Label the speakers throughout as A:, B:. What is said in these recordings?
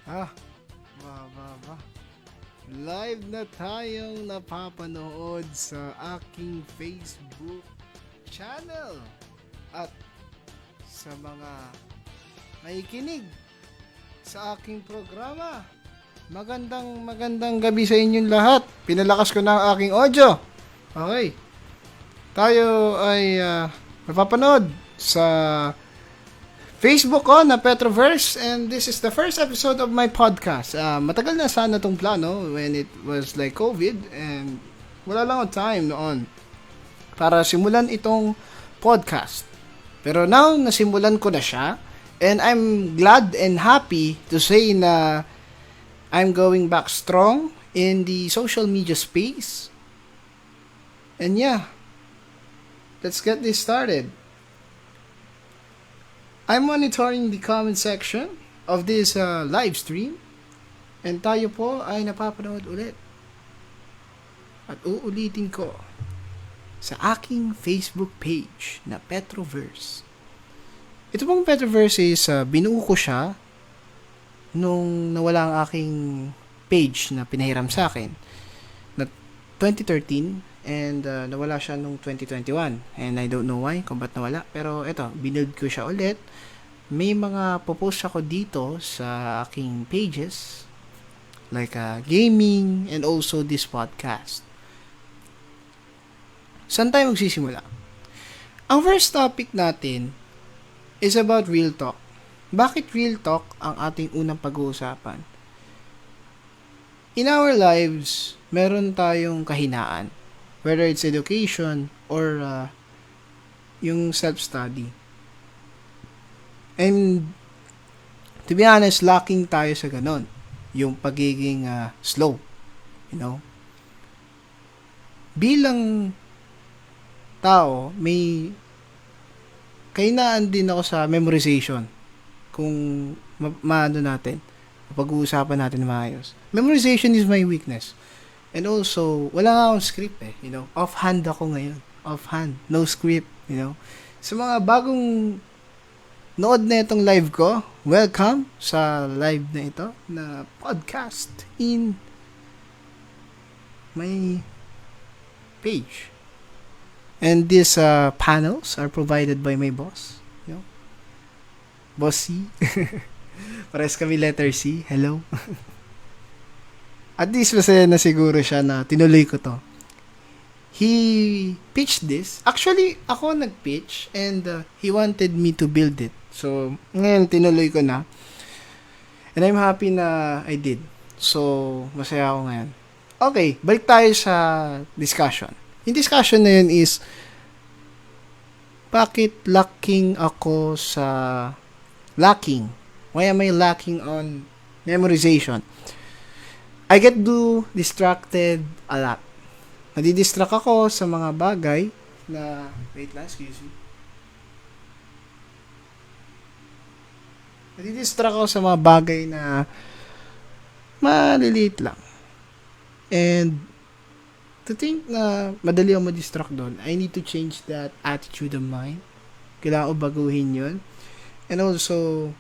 A: Ah, ba. Live na tayong napapanood sa aking Facebook channel at sa mga nakikinig sa aking programa. Magandang gabi sa inyong lahat. Pinalakas ko na ang aking audio. Okay. Tayo ay napapanood sa Facebook ko na Petroverse, and this is the first episode of my podcast. Matagal na sana tong plano when it was like COVID, and wala lang ang time noon para simulan itong podcast. Pero now, nasimulan ko na siya, and I'm glad and happy to say na I'm going back strong in the social media space. And yeah, let's get this started. I'm monitoring the comment section of this live stream, and tayo po ay napapanood ulit. At uulitin ko sa aking Facebook page na Petroverse. Ito pong Petroverse is binuo ko siya nung nawala ang aking page na pinahiram sa akin na 2013, and nawala siya nung 2021, and I don't know why kung ba't nawala, pero eto, binuild ko siya ulit. May mga popost ako dito sa aking pages like gaming and also this podcast. Saan tayo magsisimula? Ang first topic natin is about real talk. Bakit real talk ang ating unang pag-uusapan? In our lives, meron tayong kahinaan, whether it's education or yung self-study. And to be honest, lacking tayo sa ganon. Yung pagiging slow. You know? Bilang tao, may kahinaan din ako sa memorization. Kung maano natin, pag-uusapan natin na maayos. Memorization is my weakness. And also, wala nga akong script eh. You know? Offhand ako ngayon. Offhand. No script. You know? Sa mga bagong nood na itong live ko, welcome sa live na ito na podcast in my page. And these panels are provided by my boss. You know? Boss C. Pares kami letter C. Hello. At least masaya na siguro siya na tinuloy ko to. He pitched this. Actually, ako nag-pitch, and he wanted me to build it. So, ngayon tinuloy ko na. And I'm happy na I did. So, masaya ako ngayon. Okay, balik tayo sa discussion. Yung discussion na yun is, bakit lacking ako sa lacking? Why am I lacking on memorization? I get distracted a lot. Nadidistract ako sa mga bagay na, wait lang, excuse me. Nadidistract ako sa mga bagay na maliliit lang. And to think na madali ako ma-distract doon, I need to change that attitude of mine. Kailangan ko baguhin yun. And also,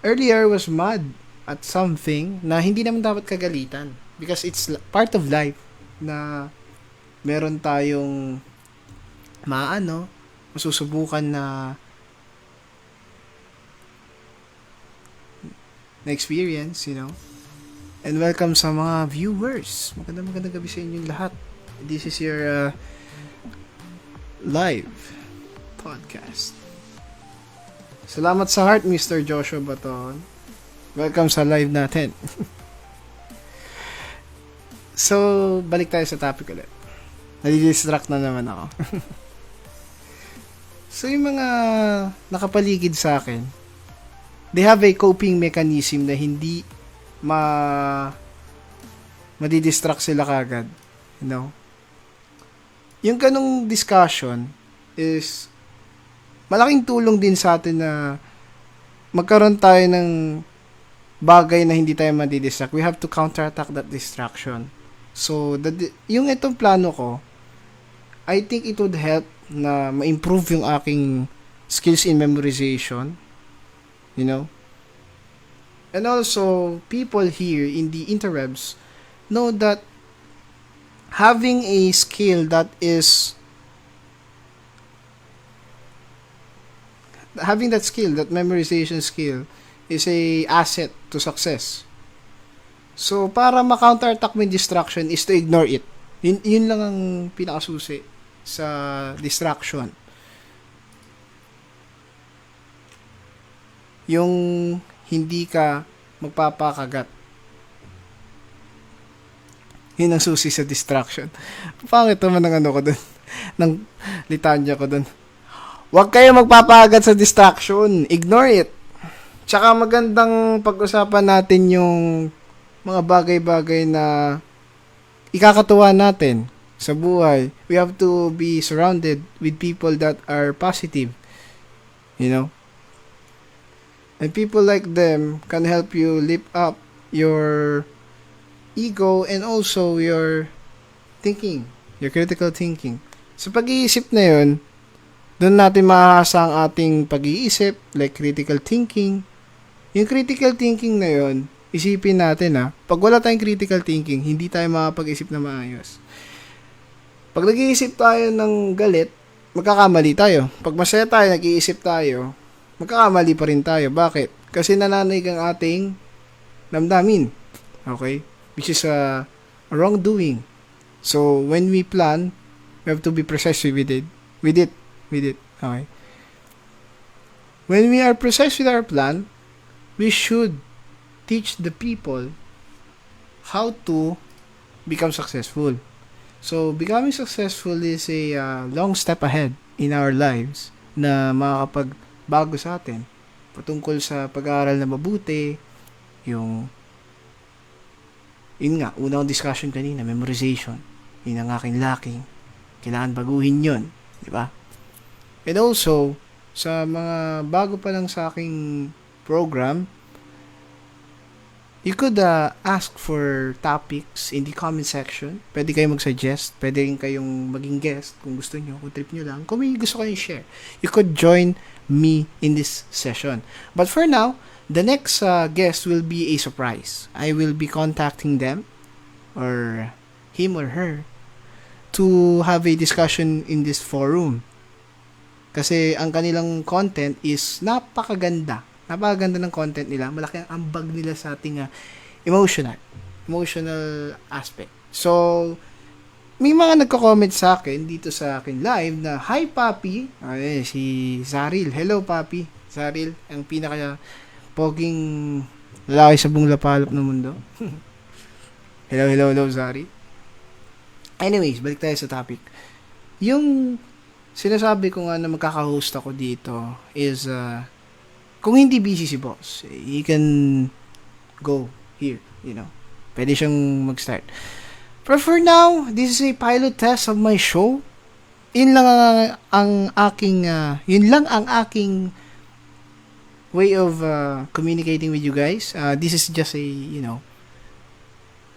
A: earlier I was mad at something na hindi naman dapat kagalitan. Because it's part of life na meron tayong masusubukan na experience, you know. And welcome sa mga viewers. Magandang gabi sa inyong lahat. This is your live podcast. Salamat sa heart, Mr. Joshua Baton. Welcome sa live natin. So, balik tayo sa topic ulit. Nadidistract na naman ako. So, yung mga nakapaligid sa akin, they have a coping mechanism na hindi madidistract sila kagad. You know? Yung ganong discussion is malaking tulong din sa atin na magkaroon tayo ng bagay na hindi tayo madidistract. We have to counterattack that distraction. So, yung itong plano ko, I think it would help na ma-improve yung aking skills in memorization. You know? And also, people here in the interwebs know that having a skill that is having that skill, that memorization skill, is a asset to success. So, para ma-counterattack mo yung distraction is to ignore it. Yun lang ang pinakasusi sa distraction. Yung hindi ka magpapakagat. Yun ang susi sa distraction. Pangit naman ang ano ko dun. Ng litanya ko dun. Huwag kayo magpapagat sa distraction. Ignore it. Tsaka magandang pag-usapan natin yung mga bagay-bagay na ikakatuwa natin sa buhay. We have to be surrounded with people that are positive. You know? And people like them can help you lift up your ego and also your thinking, your critical thinking. Sa pag-iisip na yun, doon natin mahasa ang ating pag-iisip, like critical thinking. Yung critical thinking na yun, isipin natin pag wala tayong critical thinking, hindi tayo makapag-isip na maayos. Pag nag-iisip tayo ng galit, magkakamali tayo. Pag masaya tayo, nag-iisip tayo, magkakamali pa rin tayo. Bakit? Kasi nananig ang ating damdamin. Okay? Which is a wrongdoing. So, when we plan, we have to be precise with it. Okay? When we are precise with our plan, we should teach the people how to become successful. So, becoming successful is a long step ahead in our lives na makakapagbago sa atin patungkol sa pag-aaral na mabuti, yun nga, unang discussion kanina, memorization. Yun ang aking lacking. Kailangan baguhin yun. Di ba? And also, sa mga bago pa lang sa aking program, you could ask for topics in the comment section. Pwede kayong mag-suggest. Pwede rin kayong maging guest kung gusto nyo, kung trip nyo lang. Kung may gusto kayong share, you could join me in this session. But for now, the next guest will be a surprise. I will be contacting them or him or her to have a discussion in this forum. Kasi ang kanilang content is napakaganda. Napakaganda ng content nila. Malaki ang ambag nila sa ating emotional aspect. So, may mga nagko-comment sa akin dito sa akin live na, "Hi, Papi." Ay, si Zaril. Hello, Papi. Zaril, ang pinaka poging lalaki sa buong lapalop ng mundo. Hello, Zari. Anyways, balik tayo sa topic. Yung sinasabi ko nga na magkaka-host ako dito is, kung hindi busy si boss, he can go here, you know. Pwede siyang mag-start. But for now, this is a pilot test of my show. Yun lang ang aking way of communicating with you guys. This is just a,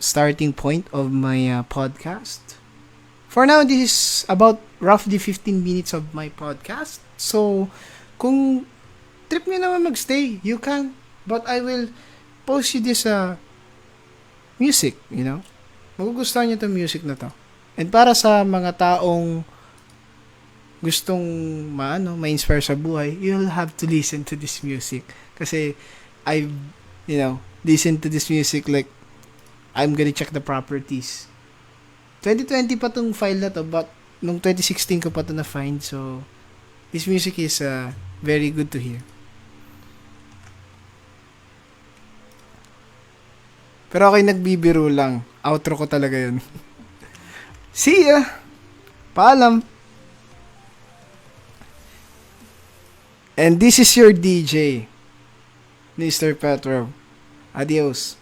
A: starting point of my podcast. For now, this is about roughly 15 minutes of my podcast. So, kung trip nyo naman magstay, you can. But I will post you this music, Magugustuhan nyo itong music na to. And para sa mga taong gustong ma-inspire sa buhay, you'll have to listen to this music. Kasi I've, listened to this music like I'm gonna check the properties. 2020 pa tong file na to, but nung 2016 ko pa to na-find. So, this music is very good to hear. Pero okay, nagbibiro lang. Outro ko talaga yun. See ya! Paalam! And this is your DJ, Mr. Petro. Adios.